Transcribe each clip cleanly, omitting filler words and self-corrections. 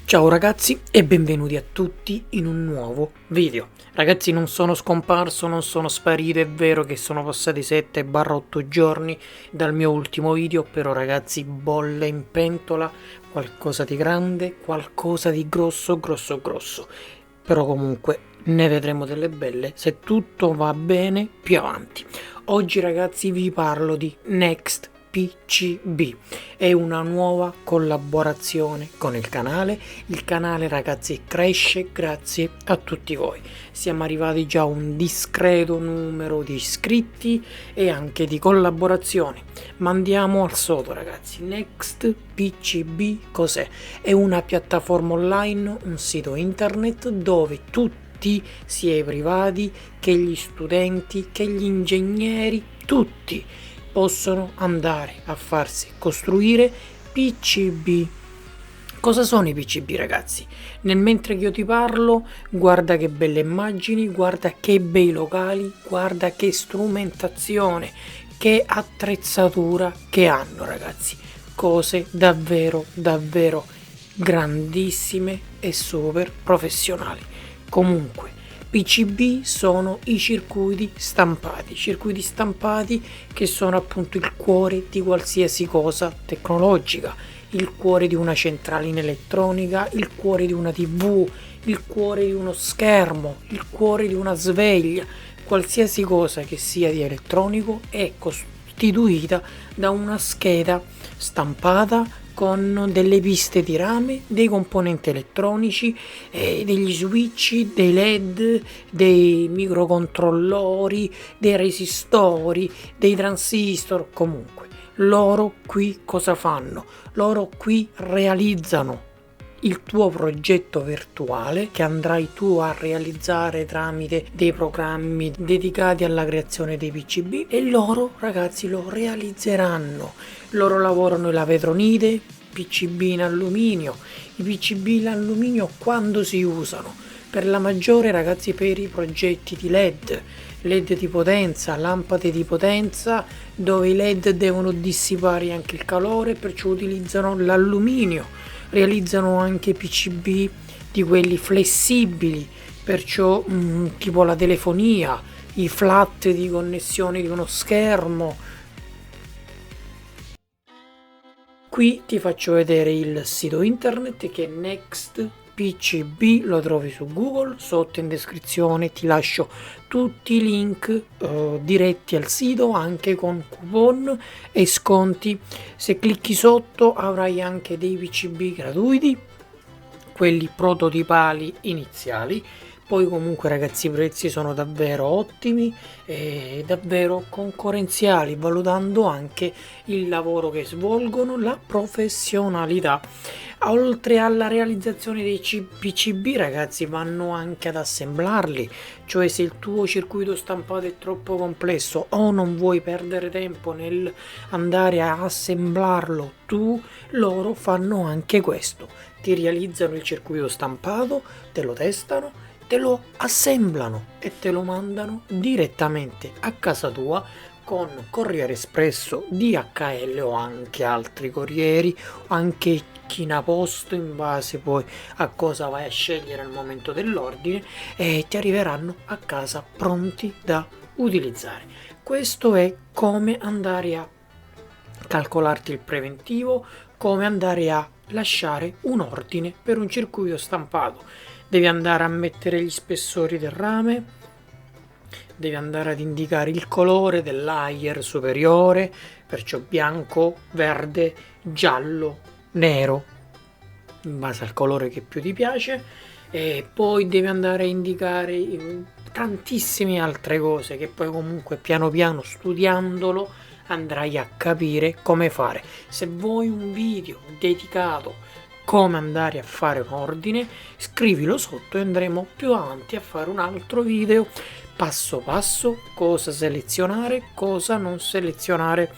Ciao ragazzi e benvenuti a tutti in un nuovo video. Ragazzi, non sono scomparso, non sono sparito, è vero che sono passati 7-8 giorni dal mio ultimo video, però ragazzi, bolle in pentola, qualcosa di grande, qualcosa di grosso. Però comunque ne vedremo delle belle se tutto va bene più avanti. Oggi ragazzi vi parlo di Next PCB, è una nuova collaborazione con il canale ragazzi cresce grazie a tutti voi, siamo arrivati già a un discreto numero di iscritti e anche di collaborazioni, ma andiamo al sodo ragazzi. Next PCB cos'è? È una piattaforma online, un sito internet dove tutti, sia i privati che gli studenti che gli ingegneri, tutti possono andare a farsi costruire PCB. Cosa sono i PCB ragazzi? Nel mentre che io ti parlo, guarda che belle immagini, guarda che bei locali, guarda che strumentazione, che attrezzatura che hanno ragazzi. Cose davvero grandissime e super professionali. Comunque PCB sono i circuiti stampati che sono appunto il cuore di qualsiasi cosa tecnologica, il cuore di una centralina elettronica, il cuore di una TV, il cuore di uno schermo, il cuore di una sveglia, qualsiasi cosa che sia di elettronico è costituita da una scheda stampata con delle piste di rame, dei componenti elettronici, degli switch, dei LED, dei microcontrollori, dei resistori, dei transistor. Comunque loro qui cosa fanno? Loro qui realizzano il tuo progetto virtuale che andrai tu a realizzare tramite dei programmi dedicati alla creazione dei PCB, e loro ragazzi lo realizzeranno. Loro lavorano in vetronite, PCB in alluminio. I PCB in alluminio quando si usano? Per la maggiore ragazzi per i progetti di LED di potenza, lampade di potenza dove i LED devono dissipare anche il calore, perciò utilizzano l'alluminio. Realizzano anche PCB di quelli flessibili, perciò tipo la telefonia, i flat di connessione di uno schermo. Qui ti faccio vedere il sito internet che è Next PCB, lo trovi su Google, sotto in descrizione ti lascio tutti i link diretti al sito, anche con coupon e sconti. Se clicchi sotto avrai anche dei PCB gratuiti, quelli prototipali iniziali. Poi comunque ragazzi i prezzi sono davvero ottimi e davvero concorrenziali, valutando anche il lavoro che svolgono, la professionalità. Oltre alla realizzazione dei PCB ragazzi vanno anche ad assemblarli, cioè se il tuo circuito stampato è troppo complesso o non vuoi perdere tempo nel andare a assemblarlo tu, loro fanno anche questo, ti realizzano il circuito stampato, te lo testano, te lo assemblano e te lo mandano direttamente a casa tua con Corriere Espresso, DHL o anche altri corrieri, anche China Post, in base poi a cosa vai a scegliere al momento dell'ordine, e ti arriveranno a casa pronti da utilizzare. Questo è come andare a calcolarti il preventivo, come andare a lasciare un ordine per un circuito stampato. Devi andare a mettere gli spessori del rame, devi andare ad indicare il colore del layer superiore, perciò bianco, verde, giallo, nero, in base al colore che più ti piace, e poi devi andare a indicare tantissime altre cose che poi comunque piano piano studiandolo andrai a capire come fare. Se vuoi un video dedicato come andare a fare un ordine, scrivilo sotto e andremo più avanti a fare un altro video passo passo, cosa selezionare, cosa non selezionare.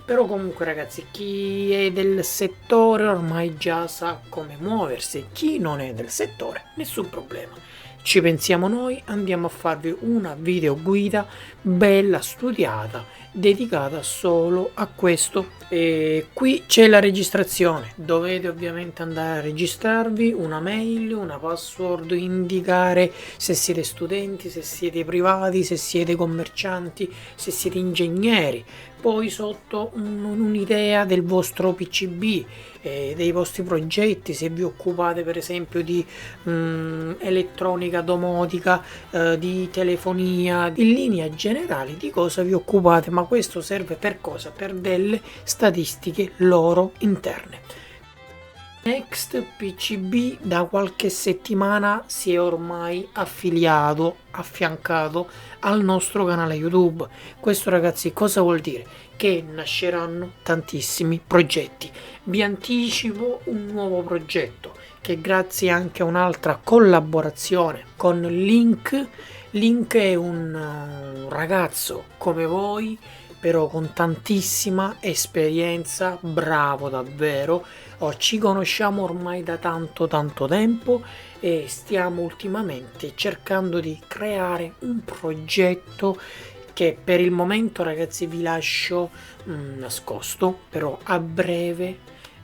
Però comunque ragazzi, chi è del settore ormai già sa come muoversi, chi non è del settore nessun problema, ci pensiamo noi, andiamo a farvi una video guida bella studiata dedicata solo a questo. E qui c'è la registrazione, dovete ovviamente andare a registrarvi, una mail, una password, indicare se siete studenti, se siete privati, se siete commercianti, se siete ingegneri, poi sotto un'idea del vostro PCB, dei vostri progetti, se vi occupate per esempio di elettronica domotica, di telefonia, in linea generale di cosa vi occupate, ma questo serve per cosa? Per delle statistiche loro interne. Next PCB da qualche settimana si è ormai affiancato al nostro canale YouTube. Questo ragazzi cosa vuol dire? Che nasceranno tantissimi progetti. Vi anticipo un nuovo progetto che grazie anche a un'altra collaborazione con Link. Link è un ragazzo come voi, però con tantissima esperienza, bravo davvero. Ci conosciamo ormai da tanto tempo e stiamo ultimamente cercando di creare un progetto che per il momento ragazzi vi lascio nascosto, però a breve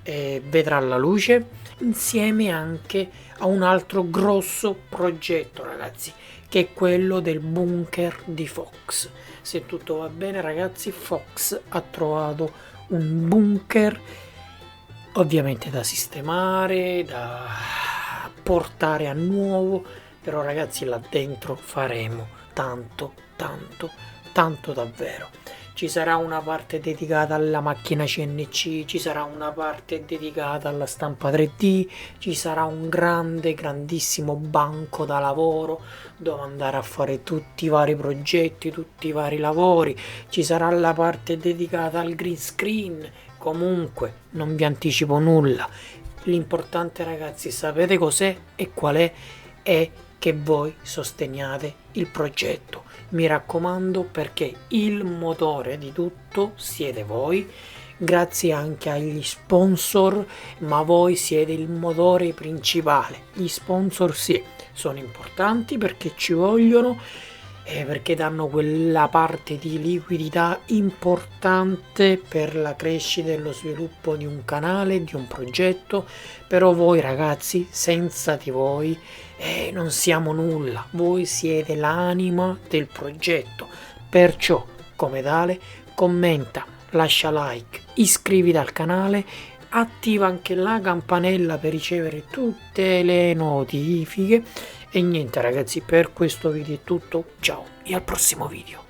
vedrà la luce, insieme anche a un altro grosso progetto ragazzi, che è quello del bunker di Fox. Se tutto va bene ragazzi, Fox ha trovato un bunker ovviamente da sistemare, da portare a nuovo, però ragazzi là dentro faremo tanto davvero. Ci sarà una parte dedicata alla macchina CNC, ci sarà una parte dedicata alla stampa 3D, ci sarà un grandissimo banco da lavoro dove andare a fare tutti i vari progetti, tutti i vari lavori, ci sarà la parte dedicata al green screen. Comunque non vi anticipo nulla, l'importante ragazzi sapete cos'è e qual è che voi sosteniate il progetto, mi raccomando, perché il motore di tutto siete voi, grazie anche agli sponsor, ma voi siete il motore principale. Gli sponsor sì, sono importanti perché ci vogliono, perché danno quella parte di liquidità importante per la crescita e lo sviluppo di un canale, di un progetto. Però voi ragazzi, senza di voi non siamo nulla, voi siete l'anima del progetto, perciò come tale commenta, lascia like, iscriviti al canale, attiva anche la campanella per ricevere tutte le notifiche. E niente ragazzi, per questo video è tutto, ciao e al prossimo video.